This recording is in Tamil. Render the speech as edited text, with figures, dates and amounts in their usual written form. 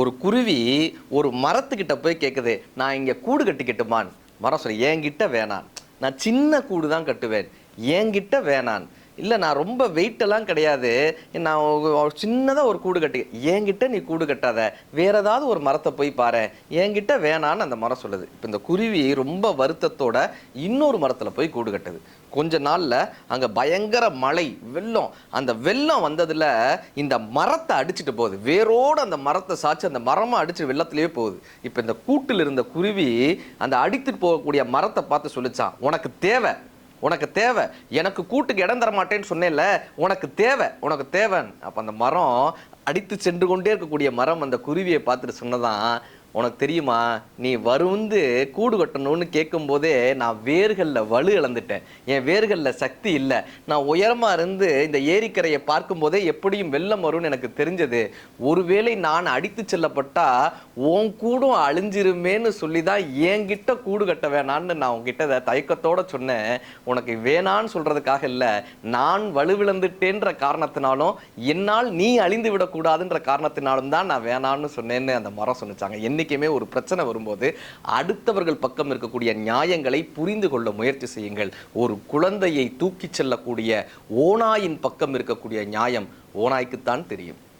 ஒரு குருவி ஒரு மரத்துக்கிட்ட போய் கேட்குது, நான் இங்கே கூடு கட்டிக்கட்டுமான். மரம் சொல்லி, என்கிட்ட வேணான், நான் சின்ன கூடு தான் கட்டுவேன், என்கிட்ட வேணான். இல்லை, நான் ரொம்ப வெயிட்டெல்லாம் கிடையாது, நான் சின்னதாக ஒரு கூடு கட்டி, என்கிட்ட நீ கூடு கட்டாத, வேற ஏதாவது ஒரு மரத்தை போய் பாரு, என்கிட்ட வேணான்னு அந்த மரம் சொல்லுது. இப்போ இந்த குருவி ரொம்ப வருத்தத்தோட இன்னொரு மரத்தில் போய் கூடு கட்டுது. கொஞ்ச நாளில் அங்கே பயங்கர மழை, வெள்ளம். அந்த வெள்ளம் வந்ததில் இந்த மரத்தை அடிச்சுட்டு போகுது, வேரோடு அந்த மரத்தை சாய்ச்சி அந்த மரமாக அடிச்சு வெள்ளத்திலேயே போகுது. இப்போ இந்த கூட்டில் இருந்த குருவி அந்த அடித்துட்டு போகக்கூடிய மரத்தை பார்த்து சொல்லிச்சான், உனக்கு தேவை, உனக்கு தேவை, எனக்கு கூட்டுக்கு இடம் தர மாட்டேன்னு சொன்னேன்ல, உனக்கு தேவை, உனக்கு தேவைன்னு. அப்போ அந்த மரம், அடித்து சென்று கொண்டே இருக்கக்கூடிய மரம் அந்த குருவியை பார்த்துட்டு சொன்னதான், உனக்கு தெரியுமா, நீ வந்து கூடு கட்டணும்னு கேட்கும் போதே நான் வேர்களில் வலு இழந்துட்டேன், என் வேர்களில் சக்தி இல்லை, நான் உயரமாக இருந்து இந்த ஏரிக்கரையை பார்க்கும் போதே எப்படியும் வெள்ளம் வரும்னு எனக்கு தெரிஞ்சது, ஒருவேளை நான் அடித்து செல்லப்பட்டா உன் கூடும் அழிஞ்சிருமேன்னு சொல்லி தான் என்கிட்ட கூடு கட்ட வேணான்னு நான் உங்ககிட்ட தயக்கத்தோடு சொன்னேன். உனக்கு வேணான்னு சொல்கிறதுக்காக இல்லை, நான் வலுவிழந்துட்டேன்ற காரணத்தினாலும் என்னால் நீ அழிந்து விடக்கூடாதுன்ற காரணத்தினாலும் தான் நான் வேணான்னு சொன்னேன்னு அந்த மரம் சொன்னிச்சாங்க. என்னைக்குமே ஒரு பிரச்சனை வரும்போது அடுத்தவர்கள் பக்கம் இருக்கக்கூடிய நியாயங்களை புரிந்து கொள்ள முயற்சி செய்யுங்கள். ஒரு குழந்தையை தூக்கி செல்லக்கூடிய ஓநாயின் பக்கம் இருக்கக்கூடிய நியாயம் ஓநாய்க்குத்தான் தெரியும்.